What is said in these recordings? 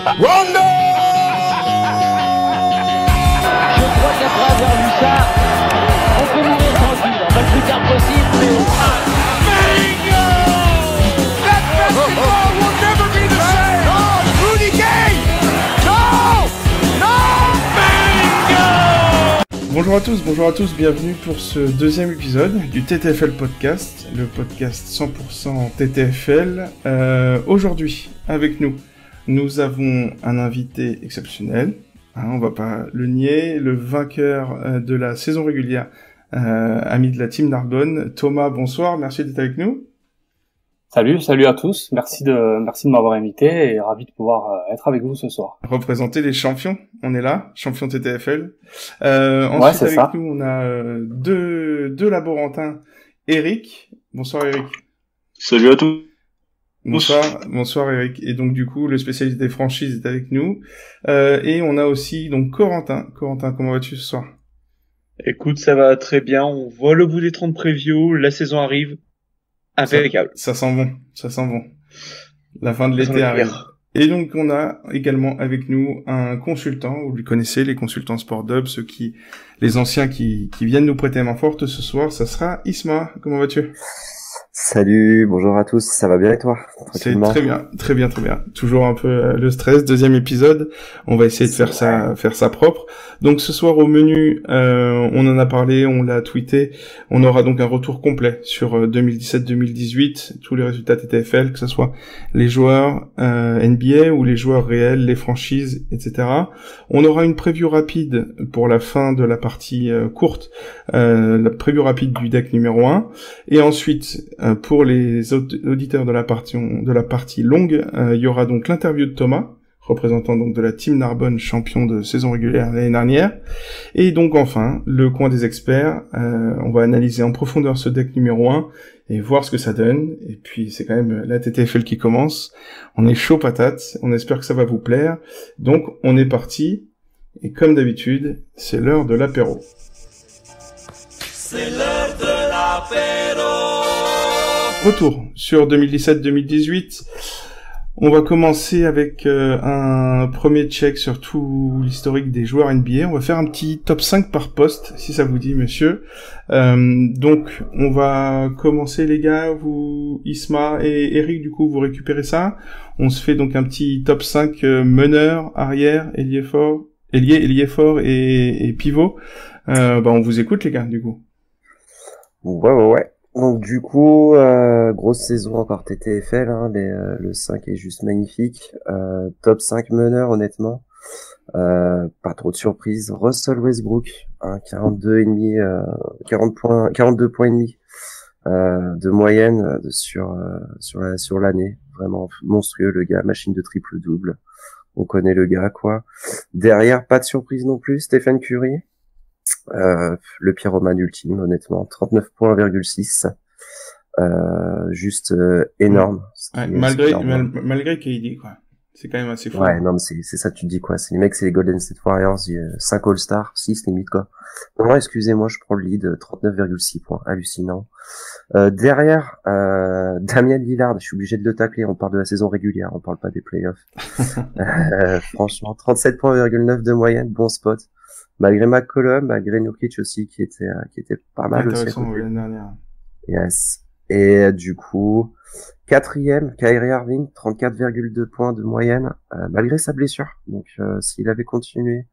Rondo! Je crois qu'après avoir vu ça, on peut mourir tranquille. Pas le plus tard possible, mais... Bingo! That basketball will never be the same! No! Rudy Gay! No! No! Bingo! Bonjour à tous, bienvenue pour ce deuxième épisode du TTFL Podcast, le podcast 100% TTFL. Aujourd'hui, avec nous avons un invité exceptionnel, on va pas le nier, le vainqueur de la saison régulière, ami de la team Narbonne. Thomas, bonsoir, merci d'être avec nous. Salut à tous, merci de m'avoir invité et ravi de pouvoir être avec vous ce soir. Représenter les champions, on est là, champions TTFL. Ouais, Ensuite c'est avec ça. nous, on a deux laborantins. Eric, bonsoir Eric. Salut à tous. Bonsoir Eric. Et donc du coup, le spécialiste des franchises est avec nous. Et on a aussi donc Corentin. Corentin, comment vas-tu ce soir? Écoute, ça va très bien. On voit le bout des 30 previews. La saison arrive. Impeccable. Ça sent bon. La fin de l'été arrive. Clair. Et donc on a également avec nous un consultant, vous le connaissez, les consultants SportDub, les anciens qui viennent nous prêter main forte ce soir, ça sera Isma. Comment vas-tu? Salut, bonjour à tous, ça va bien et toi? C'est très bien. Toujours un peu le stress, deuxième épisode, on va essayer de faire ça propre. Donc ce soir au menu, on en a parlé, on l'a tweeté, on aura donc un retour complet sur 2017-2018, tous les résultats TTFL, que ce soit les joueurs NBA ou les joueurs réels, les franchises, etc. On aura une preview rapide pour la fin de la partie courte, la preview rapide du deck numéro 1, et ensuite pour les auditeurs de la partie longue, il y aura donc l'interview de Thomas, représentant donc de la team Narbonne, champion de saison régulière l'année dernière. Et donc enfin, le coin des experts, on va analyser en profondeur ce deck numéro 1 et voir ce que ça donne. Et puis c'est quand même la TTFL qui commence. On est chaud patate, on espère que ça va vous plaire. Donc on est parti, et comme d'habitude, c'est l'heure de l'apéro. C'est l'heure de l'apéro! Retour sur 2017-2018. On va commencer avec un premier check sur tout l'historique des joueurs NBA. On va faire un petit top 5 par poste, si ça vous dit, monsieur. Donc, on va commencer, les gars. Vous, Isma et Eric, du coup, vous récupérez ça. On se fait donc un petit top 5 meneur, arrière, ailier fort et pivot. On vous écoute, les gars, du coup. Ouais. Donc du coup, grosse saison encore TTFL, hein, le 5 est juste magnifique. Top 5 meneur, honnêtement. Pas trop de surprises. Russell Westbrook, hein, 42 points et demi de moyenne sur l'année. Vraiment monstrueux, le gars, machine de triple-double. On connaît le gars, quoi. Derrière, pas de surprise non plus, Stephen Curry. Le pyromane ultime, honnêtement, 39 points, juste énorme. Ouais, malgré KD, quoi. C'est quand même assez fou. Ouais, non, mais c'est ça, tu te dis quoi. C'est les mecs, c'est les Golden State Warriors, 5 All-Stars, 6 limite, quoi. Non, excusez-moi, je prends le lead, 39,6 points, hallucinant. Derrière, Damian Lillard, je suis obligé de le tacler, on parle de la saison régulière, on parle pas des playoffs. Franchement, 37,9 de moyenne, bon spot. Malgré McCollum, malgré Nurkic aussi, qui était pas mal aussi. Intéressant, l'année dernière. Yes. Et du coup, quatrième, Kyrie Irving, 34,2 points de moyenne, malgré sa blessure. Donc, s'il avait continué,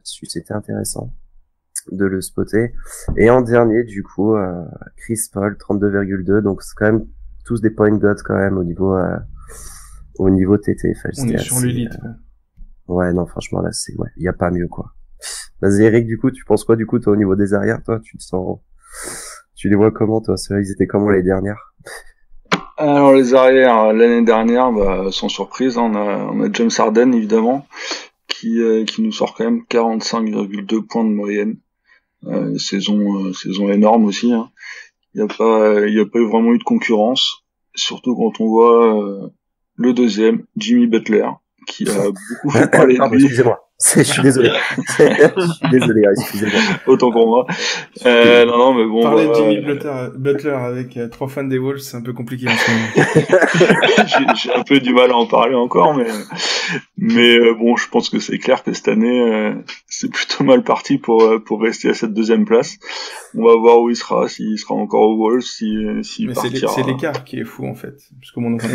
c'était intéressant de le spotter. Et en dernier, du coup, Chris Paul, 32,2. Donc, c'est quand même tous des point gods quand même au niveau TTFL. On est sur l'élite, quoi. Ouais, non, franchement, là, il y a pas mieux, quoi. Vas-y, Eric, du coup, tu penses quoi, du coup, toi, au niveau des arrières, toi, tu les vois comment, toi? Ceux-là, ils étaient comment l'année dernière? Alors, les arrières, l'année dernière, sans surprise, on a James Harden, évidemment, qui nous sort quand même 45,2 points de moyenne. Saison énorme aussi, hein. Il y a pas vraiment eu de concurrence. Surtout quand on voit, le deuxième, Jimmy Butler, qui a beaucoup fait parler de lui. Excusez-moi. Je suis désolé. Je suis désolé, excusez-moi. Autant pour moi. Non, mais bon. Parler de Jimmy Butler avec 3 fans des Wolves, c'est un peu compliqué en ce moment. J'ai un peu du mal à en parler encore, mais bon, je pense que c'est clair que cette année, c'est plutôt mal parti pour rester à cette deuxième place. On va voir où il sera, s'il sera encore aux Wolves, s'il partira. C'est l'écart qui est fou, en fait. Parce que on a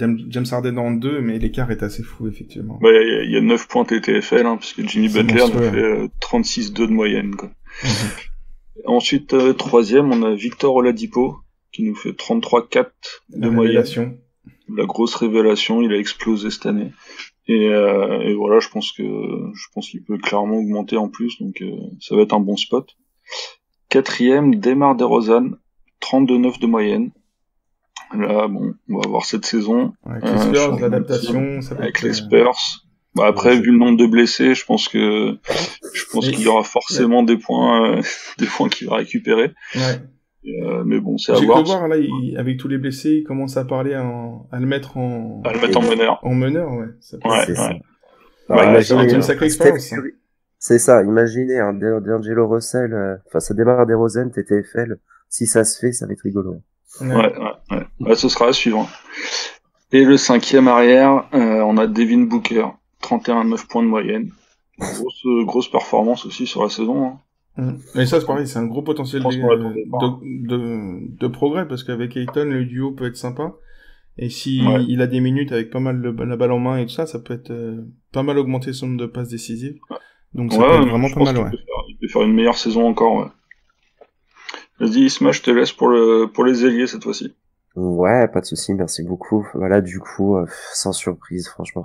mis James Harden en 2, mais l'écart est assez fou, effectivement. Bah, il y a 9 points TTFL, puisque Jimmy Butler nous fait 36-2 de moyenne, quoi. Ensuite, troisième, on a Victor Oladipo, qui nous fait 33-4 de moyenne. La grosse révélation, il a explosé cette année. Et voilà, je pense qu'il peut clairement augmenter en plus, donc ça va être un bon spot. Quatrième, DeMar DeRozan, 32-9 de moyenne. Là, bon, on va voir cette saison. Avec les Spurs, l'adaptation, ça va avec les Spurs. Bah après, vu le nombre de blessés, je pense qu'il y aura forcément des points qu'il va récupérer. Ouais. Mais bon, c'est à voir. J'ai cru voir, là, avec tous les blessés, il commence à parler à le mettre en meneur. En meneur, ouais. C'est ça. C'est une sacrée expérience. C'est ça, imaginez un D'Angelo Russell, ça démarre des Rosen, TTFL, si ça se fait, ça va être rigolo. Ouais, ce sera à suivre. Et le cinquième arrière, on a Devin Booker, 31-9 points de moyenne. Grosse performance aussi sur la saison. Et ça, c'est pareil, c'est un gros potentiel de progrès, parce qu'avec Ayton, le duo peut être sympa. Et si il a des minutes avec pas mal la balle en main et tout ça, ça peut être pas mal augmenter son nombre de passes décisives. Donc ça peut être vraiment pas mal, ouais. Il peut faire une meilleure saison encore, ouais. Vas-y, Isma, je te laisse pour les ailiers cette fois-ci. Ouais, pas de souci, merci beaucoup. Voilà, du coup, sans surprise, franchement,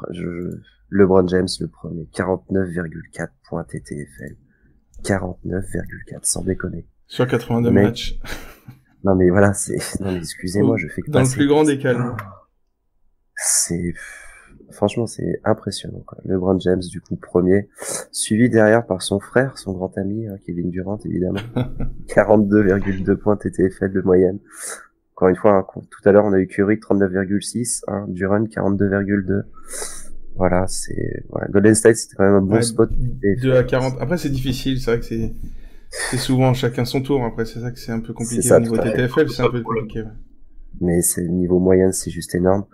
LeBron James, le premier, 49,4 points TTFL. 49,4, sans déconner. Sur 82 matchs. Non mais voilà, non mais excusez-moi, je fais que dans le plus grand des calmes. Franchement, c'est impressionnant, quoi. LeBron James, du coup, premier, suivi derrière par son frère, son grand ami, Kevin Durant, évidemment. 42,2 points TTFL de moyenne. Encore une fois, tout à l'heure, on a eu Curry, 39,6, Durant, 42,2. Voilà, Golden State, c'était quand même un bon spot. 2 à 40. Après, c'est difficile, c'est vrai que c'est souvent chacun son tour. Après, c'est ça que c'est un peu compliqué au niveau TTFL, c'est un peu compliqué, ouais. Mais c'est le niveau moyen, c'est juste énorme.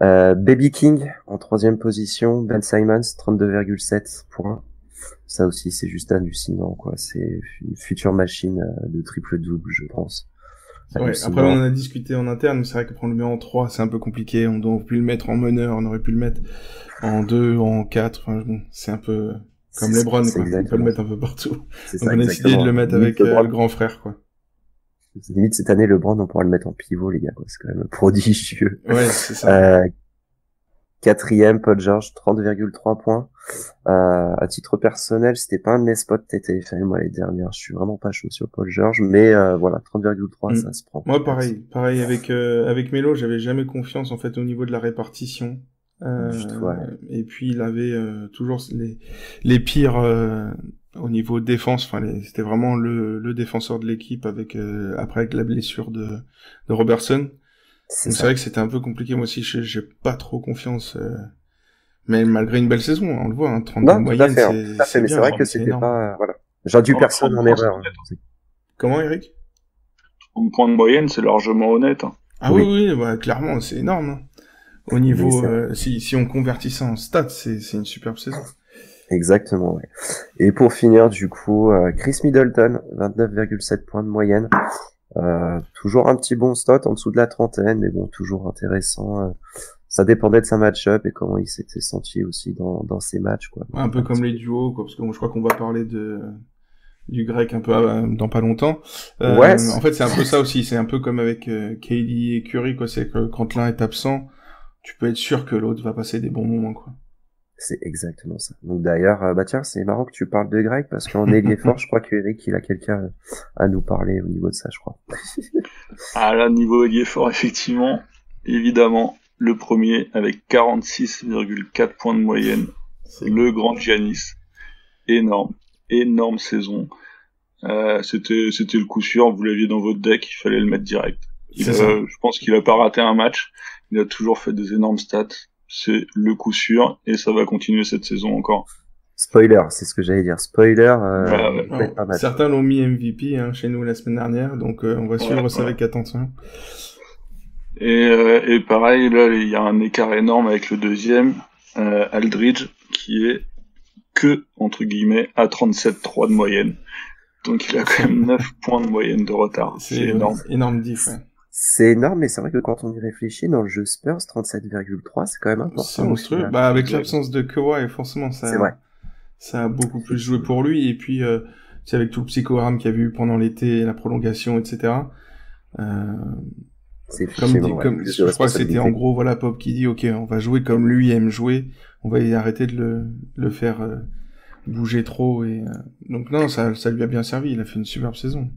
Baby King en troisième position, Ben Simmons 32,7 points. Ça aussi c'est juste hallucinant, quoi. C'est une future machine de triple-double, je pense. Ouais, après on en a discuté en interne, mais c'est vrai que prendre le met en 3, c'est un peu compliqué. On aurait pu le mettre en meneur, on aurait pu le mettre en 2, en 4. Enfin bon, c'est un peu comme LeBron, quoi. On peut le mettre un peu partout. On a décidé de le mettre avec le grand frère, quoi. Limite, cette année, LeBron, on pourra le mettre en pivot, les gars, quoi. C'est quand même prodigieux. Ouais, c'est ça. Quatrième, Paul George, 30,3 points. À titre personnel, c'était pas un de mes spots TTFL, moi, les dernières. Je suis vraiment pas chaud sur Paul George, mais voilà, 30,3, ça se prend. Moi, pareil avec Melo, j'avais jamais confiance, en fait, au niveau de la répartition. Et puis, il avait toujours les pires au niveau défense. Enfin, c'était vraiment le défenseur de l'équipe avec la blessure de Robertson. C'est vrai que c'était un peu compliqué. Moi aussi, j'ai pas trop confiance. Mais malgré une belle saison, on le voit, 32 de moyenne, c'est mais c'est vrai que c'était pas, voilà. J'induis personne en erreur. Comment, Eric? 30 points de moyenne, c'est largement honnête. Ah oui, clairement, c'est énorme. Au niveau, si on convertit ça en stats, c'est une superbe saison. Exactement, ouais. Et pour finir, du coup, Chris Middleton, 29,7 points de moyenne. Toujours un petit bon stat en dessous de la trentaine, mais bon, toujours intéressant. Ça dépendait de sa match-up et comment il s'était senti aussi dans ses matchs, quoi. Un peu comme les duos, quoi, parce que je crois qu'on va parler du grec un peu dans pas longtemps. En fait, c'est un peu ça aussi. C'est un peu comme avec KD et Curry, quoi. C'est que quand l'un est absent, tu peux être sûr que l'autre va passer des bons moments, quoi. C'est exactement ça. Donc d'ailleurs, tiens, c'est marrant que tu parles de grec parce qu'en ailier fort, je crois que Eric, il a quelqu'un à nous parler au niveau de ça, je crois. Là, niveau ailier fort, effectivement, évidemment, le premier avec 46,4 points de moyenne, le grand Giannis. Énorme saison. C'était le coup sûr, vous l'aviez dans votre deck, il fallait le mettre direct. Je pense qu'il a pas raté un match, il a toujours fait des énormes stats. c'est le coup sûr et ça va continuer cette saison encore. Spoiler, c'est ce que j'allais dire. Spoiler, ouais. pas mal. Certains l'ont mis MVP chez nous la semaine dernière, donc on va suivre ça avec attention. Et pareil, là, il y a un écart énorme avec le deuxième, Aldridge, qui est que, entre guillemets, à 37,3 de moyenne. Donc il a quand même 9 points de moyenne de retard. C'est énorme. Énorme diff, ouais. C'est énorme, mais c'est vrai que quand on y réfléchit, dans le jeu Spurs, 37,3, c'est quand même important. C'est monstrueux. Bah, avec l'absence de Kawhi, forcément, ça a beaucoup plus joué pour lui. Et puis, c'est avec tout le psychogramme qu'il y a eu pendant l'été, la prolongation, etc. C'est je crois que c'était en gros, voilà, Pop qui dit, ok, on va jouer comme lui aime jouer. On va y arrêter de le faire bouger trop. Et donc non, ça lui a bien servi. Il a fait une superbe saison.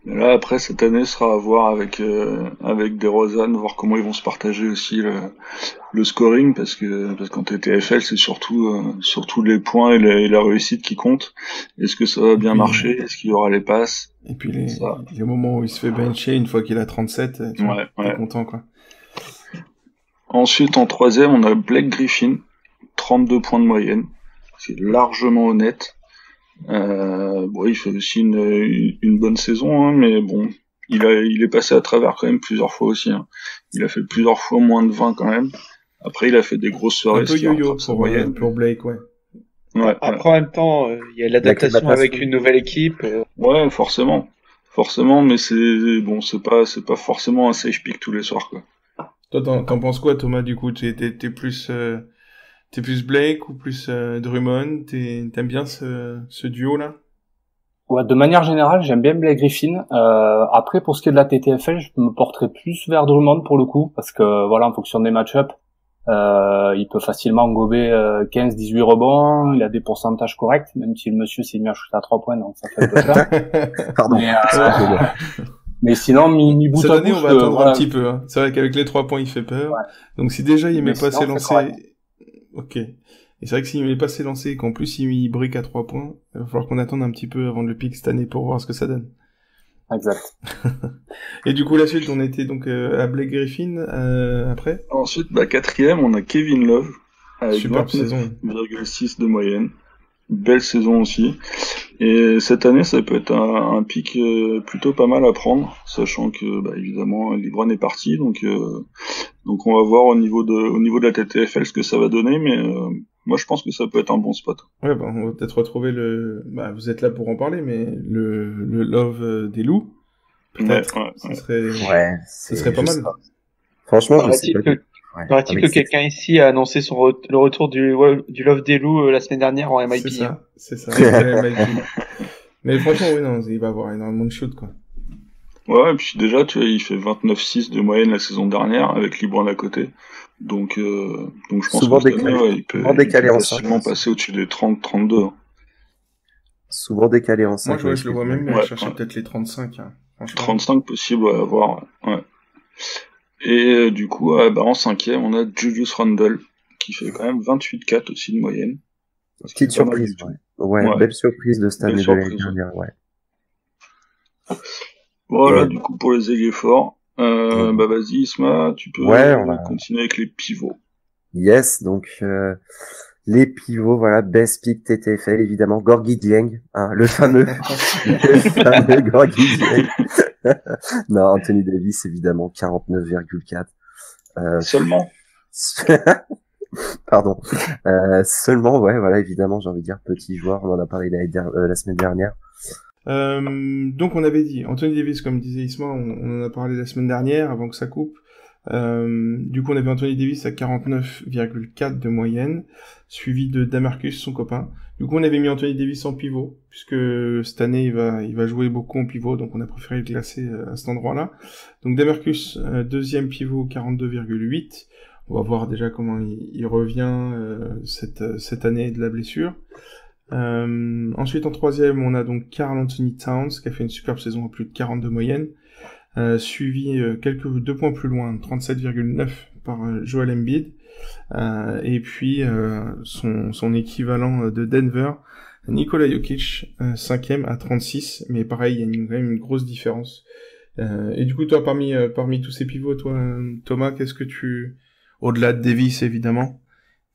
Là, après, cette année sera à voir avec DeRozan, voir comment ils vont se partager aussi le scoring, parce qu'en TTFL, c'est surtout les points et la réussite qui comptent. Est-ce que ça va bien marcher? Est-ce qu'il y aura les passes? Et puis les moments où il se fait bencher, une fois qu'il a 37, tu vois, t'es content, quoi. Ensuite, en troisième, on a Blake Griffin, 32 points de moyenne. C'est largement honnête. Il fait aussi une bonne saison, hein, mais bon, il est passé à travers quand même plusieurs fois aussi, hein. Il a fait plusieurs fois moins de 20 quand même. Après, il a fait des grosses soirées. Un peu yo-yo pour Blake, ouais. Après, en même temps, il y a l'adaptation avec une nouvelle équipe. Ouais, forcément, mais c'est pas forcément un safe pick tous les soirs, quoi. Toi, t'en penses quoi, Thomas, du coup? T'es plus Blake ou plus Drummond? T'aimes bien ce duo-là? Ouais, de manière générale, j'aime bien Blake Griffin. Après, pour ce qui est de la TTFL, je me porterais plus vers Drummond pour le coup, parce que voilà, en fonction des match-ups, il peut facilement gober 15-18 rebonds, il a des pourcentages corrects, même si le monsieur s'est mis à shooter à 3 points, donc ça fait un peu peur. Pardon. Mais sinon, mi bout à bout, on va attendre un petit peu, hein. C'est vrai qu'avec les 3 points, il fait peur. Ouais. Donc si déjà il met pas ses lancers, ok. Et c'est vrai que s'il met pas ses lancers et qu'en plus il brique à 3 points, il va falloir qu'on attende un petit peu avant de le pick cette année pour voir ce que ça donne. Exact. Et du coup, la suite, on était donc à Blake Griffin, après. Ensuite, quatrième, on a Kevin Love, avec superbe saison. 29,6 de moyenne. Belle saison aussi. Et cette année, ça peut être un pick plutôt pas mal à prendre, sachant que, évidemment, LeBron est parti, donc on va voir au niveau de la TTFL ce que ça va donner, mais moi je pense que ça peut être un bon spot. Ouais, on va peut-être retrouver vous êtes là pour en parler, mais le Love des loups, peut-être. Ce serait pas mal. Franchement, paraît-il que quelqu'un ici a annoncé le retour du Love des loups la semaine dernière en MIP. C'est ça. MIP. Mais franchement, oui, non, il va avoir énormément de shoot, quoi. Ouais, et puis déjà, tu vois, il fait 29,6 de moyenne la saison dernière avec LeBron à côté. Donc je pense souvent que il peut facilement passer au-dessus des 30-32. Souvent décalé en 5. Moi, je le vois même, mais chercher peut-être les 35, hein, 35 possible à avoir, ouais. Et du coup, en cinquième, on a Julius Randle, qui fait quand même 28,4 aussi de moyenne. Petite surprise, ouais, belle surprise de cette année de l'année dernière, ouais. Voilà, du coup, pour les ailiers forts, vas-y, Isma, tu peux continuer avec les pivots. Yes, donc les pivots, voilà, best pick TTFL, évidemment, Gorgui Dieng, hein, le fameux Gorgui Dieng. Non, Anthony Davis, évidemment, 49,4. Seulement. Pardon. Seulement, ouais, voilà, évidemment, j'ai envie de dire petit joueur, on en a parlé la semaine dernière. Donc on avait dit Anthony Davis, comme disait Isma, on en a parlé la semaine dernière avant que ça coupe. Du coup on avait Anthony Davis à 49,4 de moyenne, suivi de Damarcus, son copain. Du coup on avait mis Anthony Davis en pivot, puisque cette année il va jouer beaucoup en pivot, donc on a préféré le classer à cet endroit-là. Donc Damarcus, deuxième pivot, 42,8. On va voir déjà comment il revient cette année de la blessure. Ensuite en troisième on a donc Karl Anthony Towns qui a fait une superbe saison à plus de 40 de moyenne, suivi 2 points plus loin, 37,9 par Joel Embiid, et puis son équivalent de Denver, Nikola Jokic, cinquième à 36, mais pareil il y a quand même une grosse différence. Et du coup toi parmi tous ces pivots, toi Thomas, qu'est-ce que au-delà de Davis évidemment.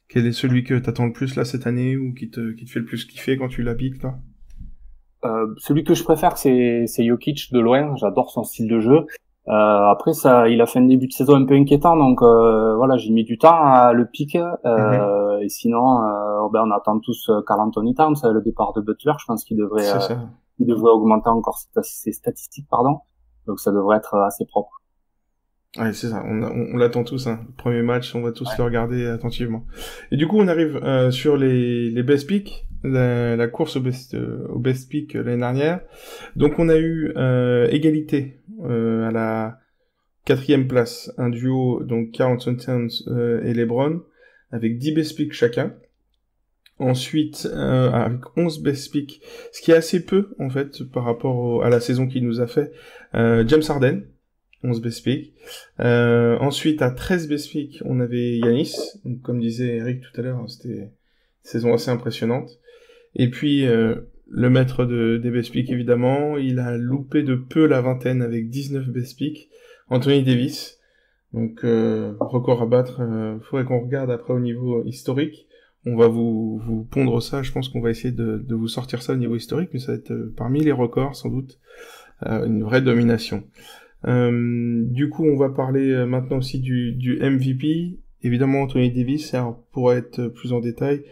Quel est celui que t'attends le plus là cette année ou qui te fait le plus kiffer quand tu l'habites toi? Celui que je préfère, c'est Jokic de loin. J'adore son style de jeu. Après, il a fait un début de saison un peu inquiétant, donc voilà, j'ai mis du temps à le piquer. Et sinon, on attend tous Karl Anthony Towns, le départ de Butler. Je pense qu'il devrait augmenter encore ses statistiques, pardon. Donc ça devrait être assez propre. Ouais, c'est ça. On l'attend tous. Hein. Le premier match, on va tous le regarder attentivement. Et du coup, on arrive sur les best picks, la course au best pick l'année dernière. Donc, on a eu égalité à la 4e place, un duo donc Karl Anthony Towns et LeBron avec 10 best picks chacun. Ensuite, avec 11 best picks, ce qui est assez peu en fait par rapport à la saison qu'il nous a fait. James Harden. 11 best picks. Ensuite, à 13 best picks, on avait Giannis. Donc, comme disait Eric tout à l'heure, c'était une saison assez impressionnante. Et puis, le maître des best picks, évidemment, il a loupé de peu la vingtaine avec 19 best picks. Anthony Davis. Donc, record à battre. Faudrait qu'on regarde après au niveau historique. On va vous pondre ça. Je pense qu'on va essayer de vous sortir ça au niveau historique, mais ça va être parmi les records, sans doute. Une vraie domination. Du coup, on va parler maintenant aussi du MVP. Évidemment, Anthony Davis, pour être plus en détail,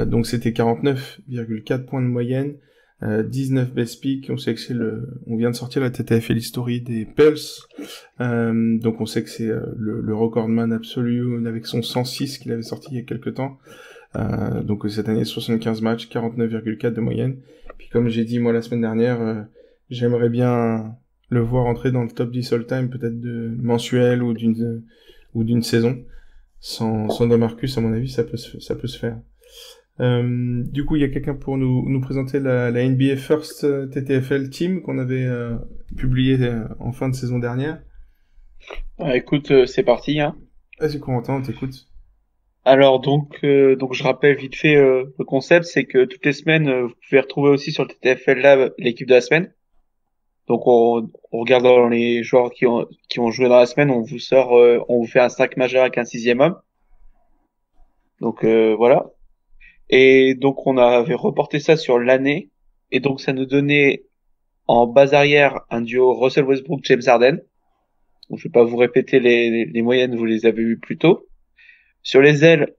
donc c'était 49,4 points de moyenne, 19 best picks. On sait que on vient de sortir la TTFL History des Pels, donc on sait que c'est le recordman absolu avec son 106 qu'il avait sorti il y a quelques temps. Donc cette année 75 matchs, 49,4 de moyenne. Puis comme j'ai dit moi la semaine dernière, j'aimerais bien le voir entrer dans le top 10 all-time, peut-être de mensuel ou d'une saison. Sans DeMarcus, à mon avis, ça peut se faire. Du coup, il y a quelqu'un pour nous présenter la NBA First TTFL Team qu'on avait publié en fin de saison dernière. Écoute, c'est parti. Hein. Vas-y, Corentin, on t'écoute. Alors donc je rappelle vite fait le concept, c'est que toutes les semaines, vous pouvez retrouver aussi sur le TTFL Lab l'équipe de la semaine. Donc on regarde dans les joueurs qui ont joué dans la semaine, on vous fait un 5 majeur avec un 6e homme. Donc voilà. Et donc on avait reporté ça sur l'année, et donc ça nous donnait en base arrière un duo Russell Westbrook James Harden. Donc je vais pas vous répéter les moyennes, vous les avez vues plus tôt. Sur les ailes,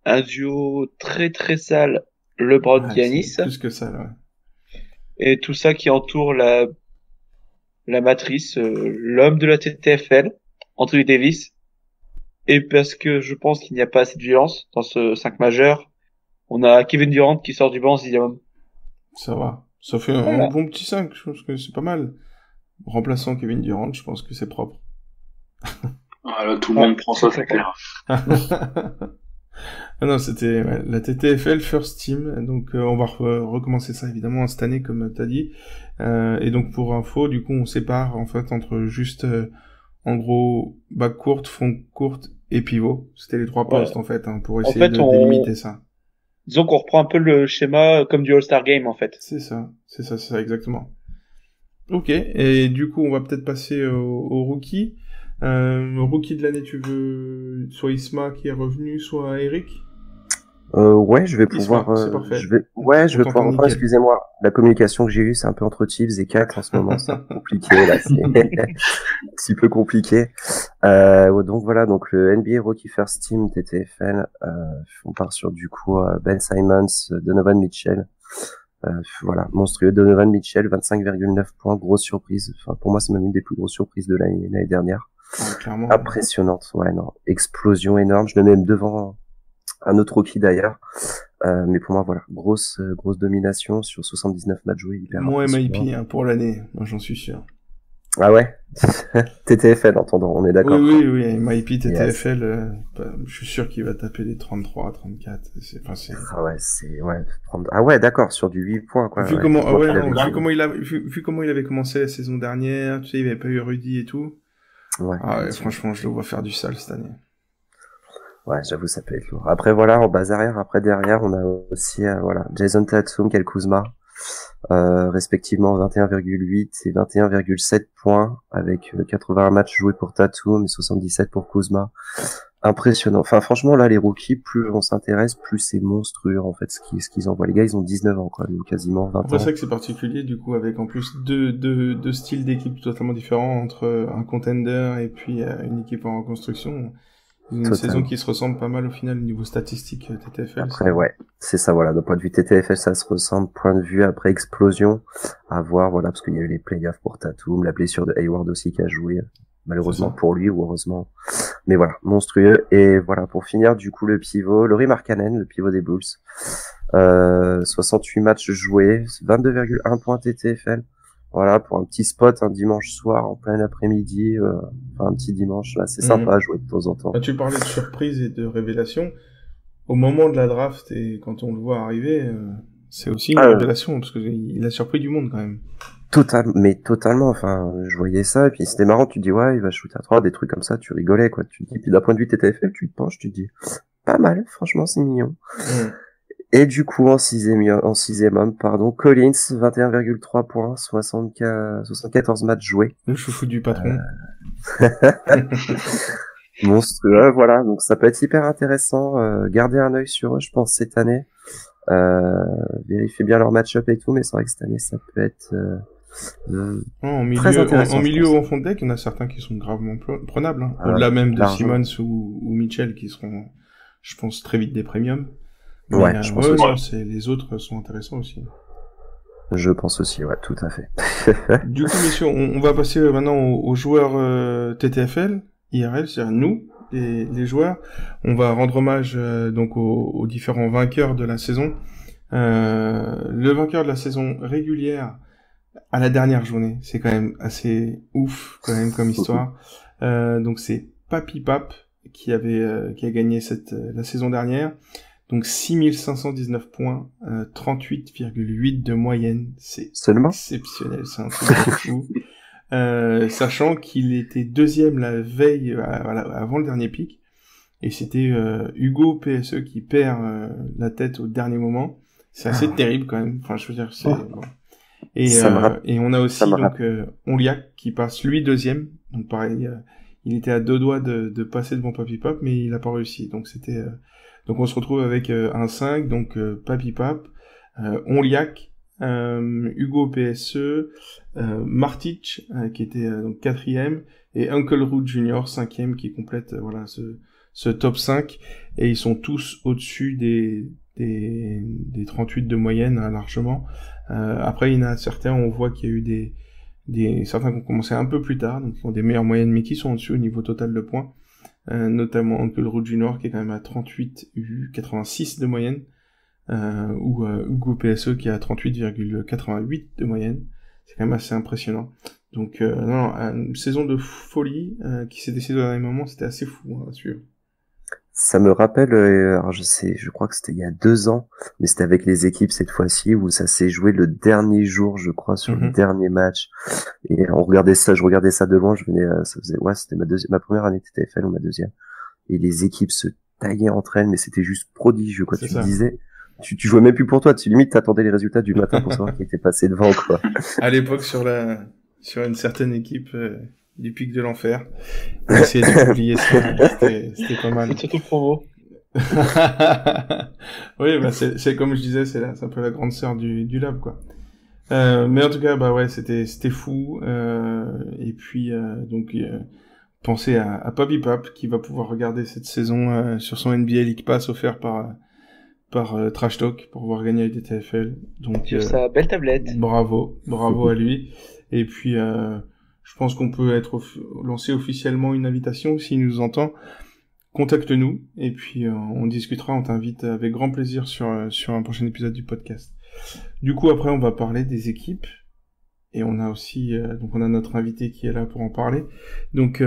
un duo très très sale LeBron Giannis. Plus que ça, ouais. Et tout ça qui entoure la matrice, l'homme de la TTFL, Anthony Davis. Et parce que je pense qu'il n'y a pas assez de violence dans ce 5 majeur, on a Kevin Durant qui sort du banc en 6e homme. Ça va. Ça fait un bon petit 5, je pense que c'est pas mal. Remplaçant Kevin Durant, je pense que c'est propre. Là, tout le monde prend ça, c'est clair. Non, c'était la TTFL First Team, donc on va recommencer ça évidemment cette année comme t'as dit. Et donc pour info, du coup on sépare en fait entre juste en gros back courte, front courte et pivot. C'était les 3 postes en fait, pour essayer de délimiter ça. Disons qu'on reprend un peu le schéma comme du All-Star Game en fait. C'est ça exactement. Ok, et du coup on va peut-être passer au rookie. Rookie de l'année, tu veux soit Isma qui est revenu, soit Eric? Ouais, je vais pouvoir. Isma, c'est parfait. Je vais pouvoir reprendre. Excusez-moi, la communication que j'ai eue, c'est un peu entre Chiefs et 4 en ce moment, c'est compliqué là, c'est un petit peu compliqué. Donc voilà, donc le NBA Rookie First Team TTFL, on part sur du coup Ben Simmons, Donovan Mitchell. Voilà, monstrueux Donovan Mitchell, 25,9 points, grosse surprise. Enfin, pour moi, c'est même une des plus grosses surprises de l'année dernière. Clairement. Impressionnante, ouais, non, explosion énorme. Je le mets même devant un autre rookie d'ailleurs. Mais pour moi, voilà, grosse domination sur 79 matchs joués. Mon MIP pour l'année, moi j'en suis sûr. Ah ouais. TTFL, entendant, on est d'accord. Oui, MIP TTFL, je suis sûr qu'il va taper les 33, 34. Ah ouais, d'accord, sur du 8 points, quoi. Vu comment il avait commencé la saison dernière, tu sais, il avait pas eu Rudy et tout. Ouais. Franchement, je le vois faire du sale cette année. Ouais, j'avoue, ça peut être lourd. Après, voilà, en base arrière, après derrière, on a aussi, Jason Tatum, Kyle Kuzma, respectivement 21,8 et 21,7 points avec 81 matchs joués pour Tatum et 77 pour Kuzma. Impressionnant. Enfin, franchement, là, les rookies, plus on s'intéresse, plus c'est monstrueux, en fait, ce qu'ils envoient. Les gars, ils ont 19 ans, quoi, donc quasiment 20 ans. C'est ça que c'est particulier, du coup, avec en plus deux styles d'équipe totalement différents entre un contender et puis une équipe en reconstruction. Une saison qui se ressemble pas mal au final au niveau statistique TTFL. Après, ouais, c'est ça, voilà. D'un point de vue TTFL, ça se ressemble. Point de vue après explosion, à voir, voilà, parce qu'il y a eu les playoffs pour Tatum, la blessure de Hayward aussi qui a joué, malheureusement pour lui ou heureusement. Mais voilà, monstrueux. Et voilà, pour finir, du coup, le pivot, Lauri Markkanen, le pivot des Bulls. 68 matchs joués, 22,1 points TTFL. Voilà, pour un petit spot un dimanche soir en plein après-midi, un petit dimanche, là, c'est sympa à jouer de temps en temps. Tu parlais de surprise et de révélation. Au moment de la draft et quand on le voit arriver, c'est aussi une révélation parce que il a surpris du monde quand même. Totalement, enfin, je voyais ça, et puis c'était marrant, tu te dis, ouais, il va shooter à 3, des trucs comme ça, tu rigolais, quoi, tu te dis, puis d'un point de vue TTFL, tu te penches, tu te dis, pas mal, franchement, c'est mignon. Et du coup, en sixième homme, Collins, 21,3 points, 74 matchs joués. Le chouchou du patron. Monstrueux, voilà, donc ça peut être hyper intéressant, garder un œil sur eux, je pense, cette année. Vérifier bien leur match-up et tout, mais c'est vrai que cette année, ça peut être, très intéressant. En milieu ou en fond de deck, il y en a certains qui sont gravement prenables, hein. Au-delà même de Simmons ou Mitchell qui seront, je pense, très vite des premiums. Ouais, je pense aussi. Les autres sont intéressants aussi. Je pense aussi, ouais, tout à fait. Du coup, messieurs, on va passer maintenant aux joueurs TTFL, IRL, c'est-à-dire nous, les joueurs. On va rendre hommage donc aux différents vainqueurs de la saison. Le vainqueur de la saison régulière à la dernière journée, c'est quand même assez ouf quand même comme histoire. Donc c'est Papy Pap qui a gagné la saison dernière. Donc 6519 points, 38,8 de moyenne, c'est exceptionnel, c'est un truc de fou. Sachant qu'il était deuxième la veille avant le dernier pic, et c'était Hugo PSE qui perd la tête au dernier moment. C'est assez terrible quand même. Enfin, je veux dire, c'est bon. Et on a aussi donc Onliak qui passe lui deuxième. Donc pareil, il était à deux doigts de passer devant Papy Pap, mais il a pas réussi. Donc c'était donc on se retrouve avec un 5, donc Papy Pap, Onliak, Hugo PSE, Martic qui était donc 4e, et Uncle Root Jr. 5e qui complète voilà ce top 5, et ils sont tous au-dessus des 38 de moyenne, hein, largement. Après il y en a certains, on voit qu'il y a eu certains qui ont commencé un peu plus tard, donc qui ont des meilleures moyennes, mais qui sont au-dessus au niveau total de points. Notamment Uncle Root Jr. qui est quand même à 38,86 de moyenne, ou Hugo PSE qui est à 38,88 de moyenne. C'est quand même assez impressionnant. Donc une saison de folie qui s'est décidée au dernier moment, c'était assez fou, hein, à suivre. Ça me rappelle, alors je crois que c'était il y a 2 ans, mais c'était avec les équipes cette fois-ci, où ça s'est joué le dernier jour, je crois, sur le dernier match. Et je regardais ça de loin, c'était ma première année TTFL ou ma deuxième. Et les équipes se taillaient entre elles, mais c'était juste prodigieux, quoi. Tu disais, tu jouais même plus pour toi, limite t'attendais les résultats du matin pour savoir qui était passé devant, quoi. À l'époque, sur une certaine équipe, du pic de l'enfer. On a essayé de publier ça, c'était pas mal. C'est surtout promo. Oui, bah c'est comme je disais, c'est un peu la grande sœur du lab, quoi. Mais en tout cas, bah ouais, c'était fou. Et puis donc pensez à Papy Pap qui va pouvoir regarder cette saison sur son NBA League Pass offert par Trash Talk pour pouvoir gagner avec des TFL. Donc sur sa belle tablette. Bravo à lui. Et puis je pense qu'on peut lancer officiellement une invitation s'il nous entend. Contacte-nous et puis on discutera, on t'invite avec grand plaisir sur un prochain épisode du podcast. Du coup, après, on va parler des équipes et on a aussi donc on a notre invité qui est là pour en parler. Donc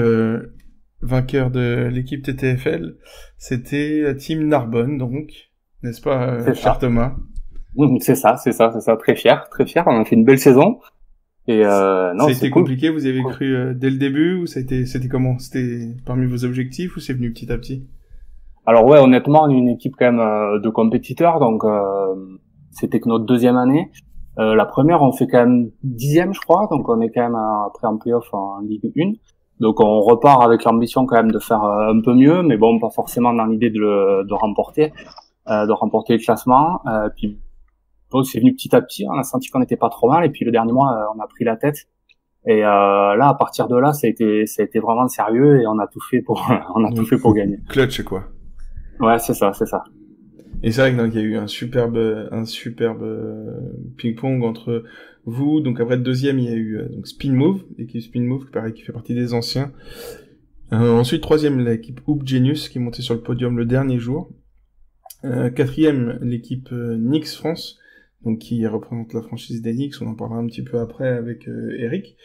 vainqueur de l'équipe TTFL, c'était Team Narbonne, donc, n'est-ce pas, cher Thomas? C'est ça, très fier. On a fait une belle saison. Et non, ça a été compliqué, vous avez cru dès le début, ou c'était comment? C'était parmi vos objectifs ou c'est venu petit à petit? Alors ouais, honnêtement, on est une équipe quand même de compétiteurs, donc c'était que notre deuxième année. La première, on fait quand même 10e, je crois, donc on est quand même après en play-off en Ligue 1. Donc on repart avec l'ambition quand même de faire un peu mieux, mais bon, pas forcément dans l'idée de remporter le classement. Puis bon, c'est venu petit à petit, on a senti qu'on n'était pas trop mal, et puis le dernier mois, on a pris la tête. Et là, à partir de là, ça a été vraiment sérieux, et on a tout fait pour gagner. Clutch, quoi. Ouais, c'est ça. Et c'est vrai que donc il y a eu un superbe ping-pong entre vous. Donc après le deuxième, il y a eu donc Spin Move, l'équipe Spin Move, pareil, qui fait partie des anciens. Ensuite troisième, l'équipe Hoop Genius qui est montée sur le podium le dernier jour. Quatrième, l'équipe Knicks France, donc qui représente la franchise des Knicks. On en parlera un petit peu après avec Eric.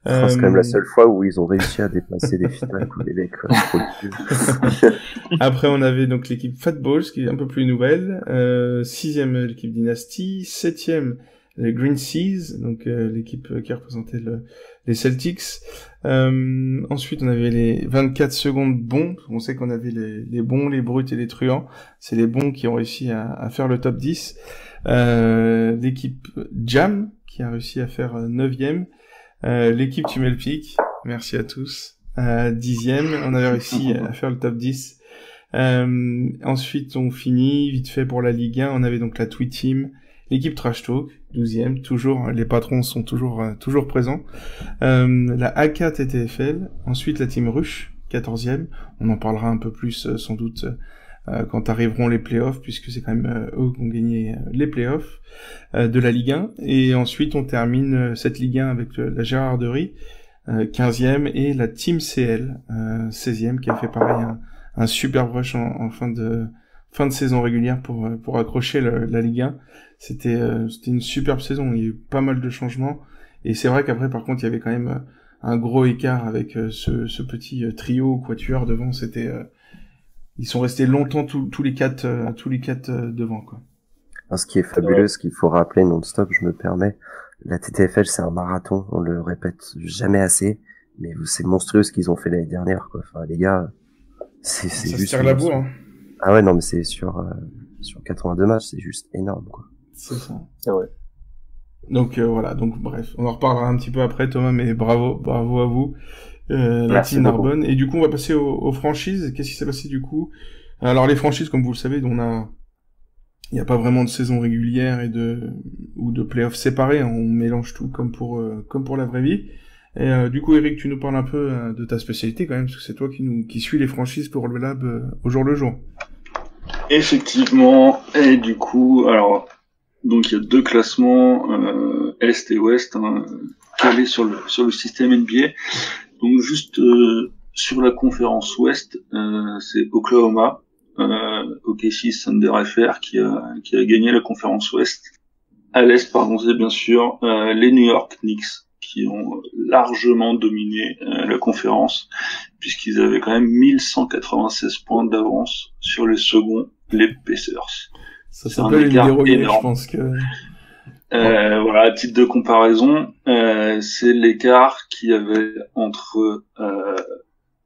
C'est quand même la seule fois où ils ont réussi à dépasser des finales ou les mecs. Après, on avait donc l'équipe Fat Balls, qui est un peu plus nouvelle. Sixième, l'équipe Dynasty. Septième, les Green Seas, donc l'équipe qui représentait les Celtics. Ensuite, on avait les 24 secondes bons. On sait qu'on avait les bons, les bruts et les truands. C'est les bons qui ont réussi à faire le top 10. L'équipe Jam, qui a réussi à faire 9e. L'équipe Tu mets le pic, merci à tous. 10e, on avait réussi à faire le top 10. Ensuite, on finit vite fait pour la Ligue 1. On avait donc la Tweet Team, l'équipe Trash Talk, 12e, toujours, les patrons sont toujours présents. La AK TTFL, ensuite la Team Rush, 14e. On en parlera un peu plus sans doute quand arriveront les playoffs, puisque c'est quand même eux qui ont gagné les playoffs de la Ligue 1. Et ensuite, on termine cette Ligue 1 avec la Gérarderie, 15e, et la Team CL, 16e, qui a fait pareil un super rush en fin de saison régulière pour accrocher la Ligue 1. C'était une superbe saison. Il y a eu pas mal de changements. Et c'est vrai qu'après, par contre, il y avait quand même un gros écart avec ce petit trio ou quatuor devant. C'était ils sont restés longtemps tous les quatre devant, quoi. Alors, ce qui est fabuleux, ce qu'il faut rappeler non-stop, je me permets, la TTFL c'est un marathon, on le répète jamais assez, mais c'est monstrueux ce qu'ils ont fait l'année dernière, quoi. Enfin les gars, c'est ça juste se tire la bourre, hein. Ah ouais, non mais c'est sur 82 matchs, c'est juste énorme, quoi. C'est ça. C'est vrai. Donc voilà, donc bref, on en reparlera un petit peu après, Thomas, mais bravo à vous. La Team Narbonne. Et du coup, on va passer aux franchises. Qu'est-ce qui s'est passé du coup? Alors les franchises, comme vous le savez, il n'y a pas vraiment de saison régulière ou de playoffs séparés. Hein. On mélange tout comme pour la vraie vie. Et du coup, Eric, tu nous parles un peu de ta spécialité quand même, parce que c'est toi qui suis les franchises pour le lab au jour le jour. Effectivement. Et du coup, alors donc il y a deux classements Est et Ouest, hein, calés sur le système NBA. Donc juste sur la conférence Ouest, c'est Oklahoma, OKC Thunder FR qui a gagné la conférence Ouest. À l'Est, pardon, c'est bien sûr les New York Knicks qui ont largement dominé la conférence, puisqu'ils avaient quand même 1196 points d'avance sur les seconds, les Pacers. Ça s'appelle une dérouillée, je pense que... Voilà, à titre de comparaison, c'est l'écart qu'il y avait entre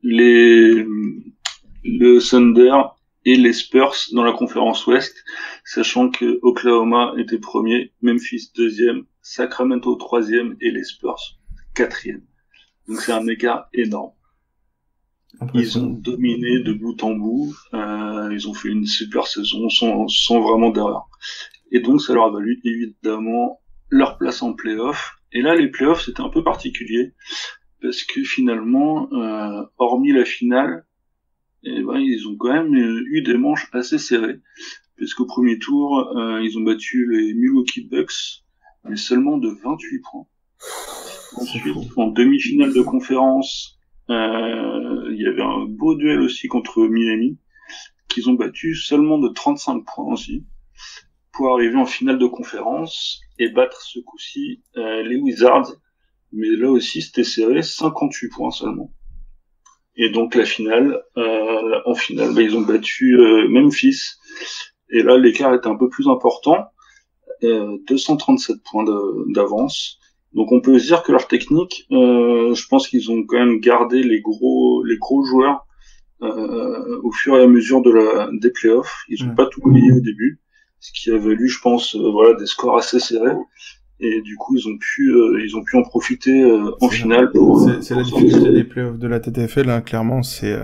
le Thunder et les Spurs dans la conférence Ouest, sachant que Oklahoma était premier, Memphis deuxième, Sacramento troisième et les Spurs quatrième. Donc c'est un écart énorme. Ils ont dominé de bout en bout, ils ont fait une super saison sans vraiment d'erreur. Et donc, ça leur a valu, évidemment, leur place en play-off. Et là, les play-offs, c'était un peu particulier, parce que finalement, hormis la finale, ils ont quand même eu des manches assez serrées. Parce qu'au premier tour, ils ont battu les Milwaukee Bucks, mais seulement de 28 points. Ensuite, en demi-finale de conférence, il y avait un beau duel aussi contre Miami, qu'ils ont battu seulement de 35 points aussi, pour arriver en finale de conférence et battre ce coup-ci les Wizards. Mais là aussi, c'était serré, 58 points seulement. Et donc la finale, en finale, ils ont battu Memphis. Et là, l'écart était un peu plus important, 237 points d'avance. Donc on peut se dire que leur technique, je pense qu'ils ont quand même gardé les gros joueurs au fur et à mesure des playoffs. Ils ont pas tout oublié au début, ce qui a valu, je pense, des scores assez serrés. et du coup ils ont pu en profiter en finale. C'est la difficulté des playoffs de la TTFL, hein, clairement, c'est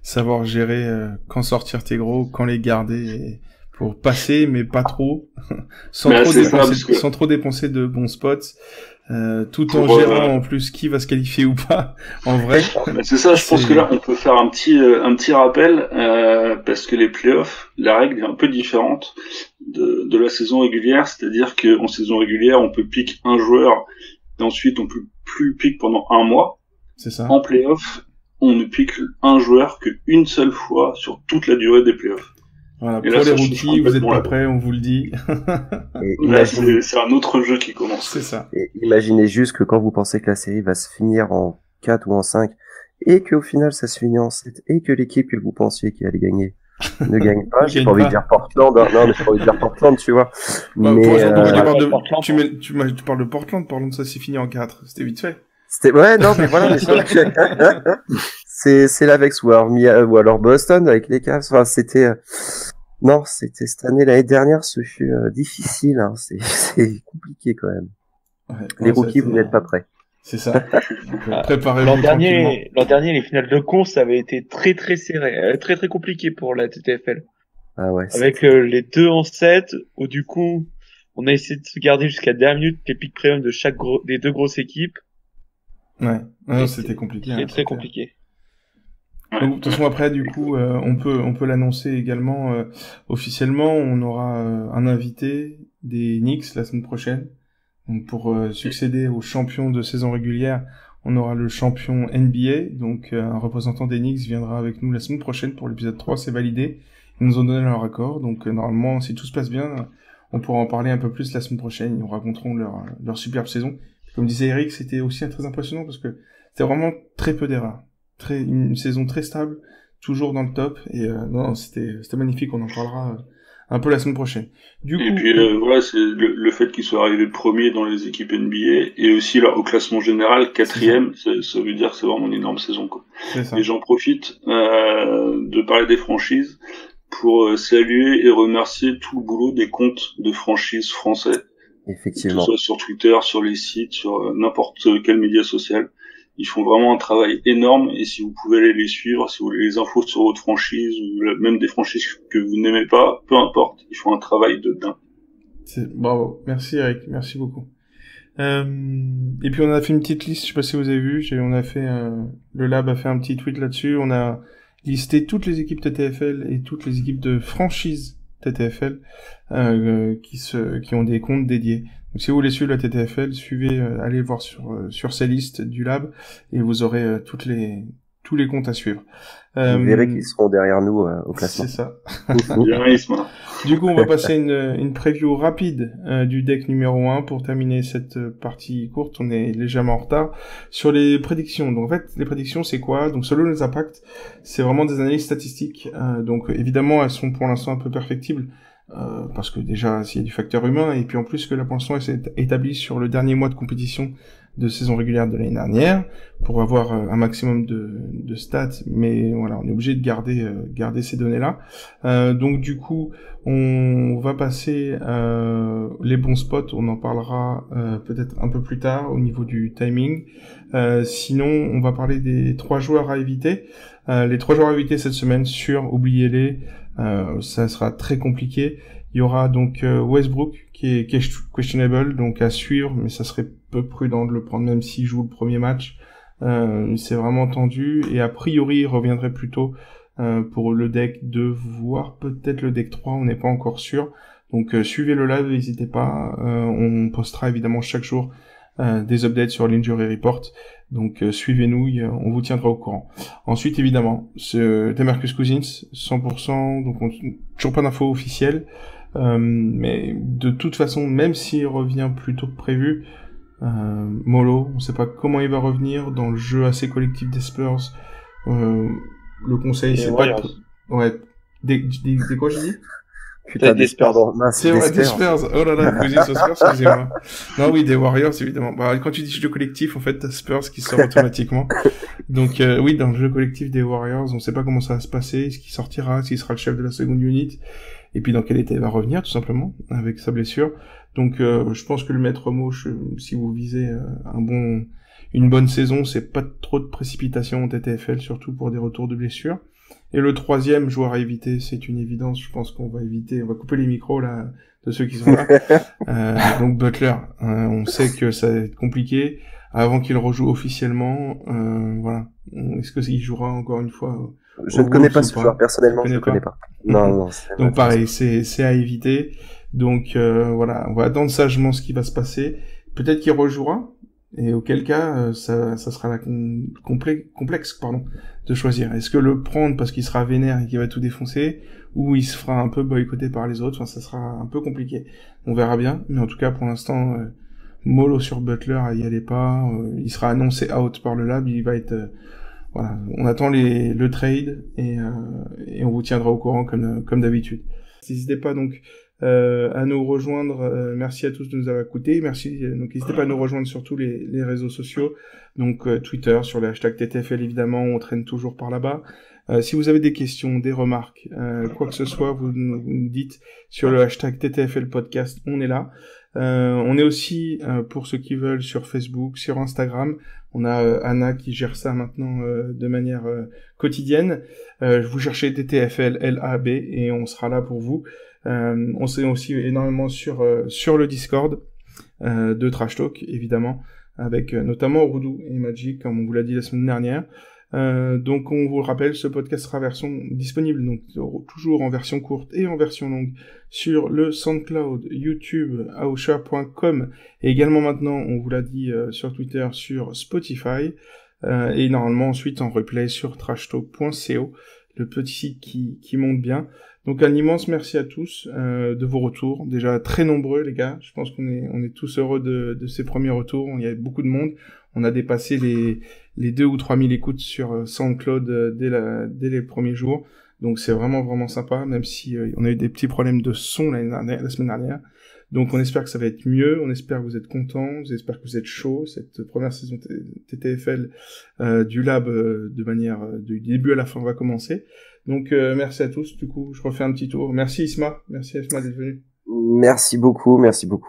savoir gérer quand sortir tes gros, quand les garder, et pour passer mais pas trop, sans trop dépenser de bons spots. Tout en gérant en plus qui va se qualifier ou pas en vrai. C'est ça, je pense que là on peut faire un petit rappel parce que les playoffs, la règle est un peu différente de la saison régulière, c'est-à-dire que en saison régulière on peut pick un joueur et ensuite on peut plus pick pendant un mois. C'est ça. En playoffs, on ne pick un joueur qu'une seule fois sur toute la durée des playoffs. Voilà, pour les rookies, vous êtes pas prêts, on vous le dit. Là, c'est un autre jeu qui commence. C'est ça. Et imaginez juste que quand vous pensez que la série va se finir en 4 ou en 5, et qu'au final ça se finit en 7, et que l'équipe que vous pensiez qui allait gagner ne gagne pas, j'ai pas envie de dire Portland, non, mais j'ai pas envie de dire Portland, tu vois. Bah, mais, tu parles de Portland, ça s'est fini en 4, c'était vite fait. Ouais, non, mais voilà, c'est l'Avex ou alors Boston avec les Cavs, enfin, non, c'était cette année, l'année dernière, ce fut difficile, hein. C'est compliqué quand même. Ouais, les rookies, vous n'êtes pas prêts. C'est ça. Préparez-vous. L'an dernier, les finales de conf, ça avait été très très serré, très très compliqué pour la TTFL. Ah ouais. Avec les 2 en 7, où du coup, on a essayé de se garder jusqu'à dernière minute les pick premium de des 2 grosses équipes. Ouais. Non, c'était compliqué. C'était très compliqué. Donc, de toute façon, après, du coup, on peut l'annoncer également officiellement. On aura un invité des Knicks la semaine prochaine. Donc, pour succéder au champion de saison régulière, on aura le champion NBA. Donc, un représentant des Knicks viendra avec nous la semaine prochaine pour l'épisode 3. C'est validé. Ils nous ont donné leur accord. Donc, normalement, si tout se passe bien, on pourra en parler un peu plus la semaine prochaine. Ils nous raconteront leur superbe saison. Comme disait Eric, c'était aussi très impressionnant parce que c'était vraiment très peu d'erreurs. Une saison très stable, toujours dans le top, et non, c'était magnifique, on en parlera un peu la semaine prochaine. Puis voilà, c'est le fait qu'ils soient arrivés premiers dans les équipes NBA, et aussi là, au classement général, 4e, ça veut dire que c'est vraiment une énorme saison, quoi. Et j'en profite de parler des franchises pour saluer et remercier tout le boulot des comptes de franchises français. Effectivement. Que ce soit sur Twitter, sur les sites, sur n'importe quel média social. Ils font vraiment un travail énorme, et si vous pouvez aller les suivre, si vous voulez les infos sur votre franchise, ou même des franchises que vous n'aimez pas, peu importe, ils font un travail de dingue. Bravo. Merci Eric, merci beaucoup. Et puis on a fait une petite liste, je sais pas si vous avez vu, le lab a fait un petit tweet là-dessus, on a listé toutes les équipes TTFL et toutes les équipes de franchise TTFL qui ont des comptes dédiés. Donc si vous voulez suivre la TTFL, allez voir sur ces listes du lab et vous aurez tous les comptes à suivre. Vous verrez qu'ils seront derrière nous au classement. C'est ça. Du coup, on va passer une preview rapide du deck numéro 1 pour terminer cette partie courte. On est légèrement en retard sur les prédictions. Donc en fait, les prédictions, c'est quoi? Donc selon les impacts, c'est vraiment des analyses statistiques. Donc évidemment, elles sont pour l'instant un peu perfectibles. Parce que déjà, s'il y a du facteur humain, et puis en plus que la pension s'est établie sur le dernier mois de compétition de saison régulière de l'année dernière, pour avoir un maximum de stats, mais voilà, on est obligé de garder ces données-là. Donc du coup, on va passer les bons spots, on en parlera peut-être un peu plus tard au niveau du timing. Sinon, on va parler des 3 joueurs à éviter. Les 3 joueurs à éviter cette semaine, oubliez-les. Ça sera très compliqué. Il y aura donc Westbrook qui est questionable, donc à suivre, mais ça serait peu prudent de le prendre même s'il joue le premier match. C'est vraiment tendu, et a priori il reviendrait plutôt pour le deck 2, voire peut-être le deck 3, on n'est pas encore sûr. Donc suivez le live, n'hésitez pas. On postera évidemment chaque jour des updates sur l'Injury Report. Donc suivez-nous, on vous tiendra au courant. Ensuite, évidemment, Demarcus Cousins, 100%, donc toujours pas d'infos officielles. Mais de toute façon, même s'il revient plus tôt que prévu, Molo, on sait pas comment il va revenir dans le jeu assez collectif des Spurs. Le conseil, c'est pas de... Ouais. Des quoi j'ai dit? Putain, des Spurs. C'est vrai, des Spurs. Oh là là, Cousins aux Spurs, excusez-moi. Non, oui, des Warriors, évidemment. Bah, quand tu dis jeu collectif, en fait, t'as Spurs qui sort automatiquement. Donc, oui, dans le jeu collectif des Warriors, on sait pas comment ça va se passer, ce qui sortira, s'il sera le chef de la seconde unit, et puis dans quel état il va revenir, tout simplement, avec sa blessure. Donc je pense que le maître mot, si vous visez une bonne saison, c'est pas trop de précipitation en TTFL, surtout pour des retours de blessures. Et le troisième joueur à éviter, c'est une évidence. Je pense qu'on va couper les micros là de ceux qui sont là. Donc Butler, on sait que ça va être compliqué avant qu'il rejoue officiellement. Voilà. Est-ce qu'il jouera encore une fois Je ne connais pas ce joueur personnellement, je ne connais pas. Non. Donc pareil, c'est à éviter. Donc voilà, on va attendre sagement ce qui va se passer. Peut-être qu'il rejouera. Et auquel cas, ça sera complexe, de choisir. Est-ce que le prendre parce qu'il sera vénère et qu'il va tout défoncer, ou il se fera un peu boycotter par les autres. Enfin, ça sera un peu compliqué. On verra bien. Mais en tout cas, pour l'instant, mollo sur Butler, y allez pas. Il sera annoncé out par le lab. Il va être, voilà. On attend le trade et on vous tiendra au courant comme d'habitude. N'hésitez pas donc à nous rejoindre. Merci à tous de nous avoir écoutés. Merci. Donc n'hésitez pas à nous rejoindre sur tous les réseaux sociaux. Donc Twitter sur le hashtag TTFL évidemment, on traîne toujours par là-bas. Si vous avez des questions, des remarques, quoi que ce soit, vous nous dites sur le hashtag TTFL podcast. On est là. On est aussi pour ceux qui veulent sur Facebook, sur Instagram. On a Anna qui gère ça maintenant de manière quotidienne. Vous cherchez TTFL LAB et on sera là pour vous. On s'est aussi énormément sur le Discord de Trash Talk évidemment, avec notamment Roudou et Magic comme on vous l'a dit la semaine dernière. Donc on vous le rappelle, ce podcast sera disponible donc toujours en version courte et en version longue sur le SoundCloud, YouTube, aosha.com et également maintenant, on vous l'a dit sur Twitter, sur Spotify et normalement ensuite en replay sur trashtalk.co, le petit site qui monte bien. Donc un immense merci à tous de vos retours, déjà très nombreux les gars, je pense qu'on est tous heureux de ces premiers retours, il y a beaucoup de monde, on a dépassé les 2 ou 3 000 écoutes sur SoundCloud dès les premiers jours, donc c'est vraiment sympa, même si on a eu des petits problèmes de son la semaine dernière, donc on espère que ça va être mieux, on espère que vous êtes contents, on espère que vous êtes chauds, cette première saison TTFL du lab de manière du début à la fin va commencer. Donc merci à tous, du coup je refais un petit tour. Merci Isma d'être venu. Merci beaucoup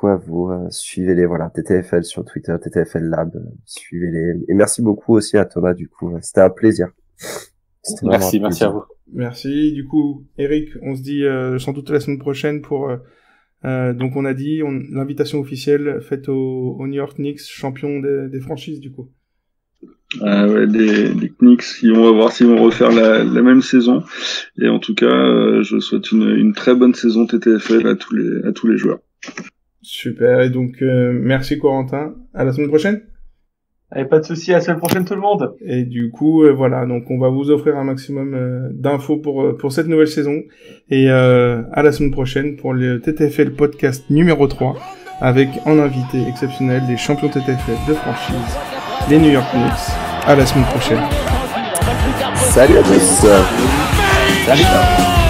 à vous. Suivez-les, voilà, TTFL sur Twitter, TTFL Lab, suivez-les. Et merci beaucoup aussi à Thomas, du coup, c'était un plaisir. Merci à vous. Merci, du coup Eric, on se dit sans doute la semaine prochaine pour donc on a dit l'invitation officielle faite au New York Knicks, champion des franchises du coup. Ouais, des Knicks, on va voir s'ils vont refaire la même saison. Et en tout cas, je souhaite une très bonne saison TTFL à tous les joueurs. Super, et donc merci Corentin, à la semaine prochaine. Allez, pas de souci, à la semaine prochaine tout le monde. Et du coup, voilà, donc on va vous offrir un maximum d'infos pour cette nouvelle saison. Et à la semaine prochaine pour le TTFL podcast numéro 3, avec en invité exceptionnel des champions TTFL de franchise, les New York Knicks. À la semaine prochaine. Salut à tous. Salut.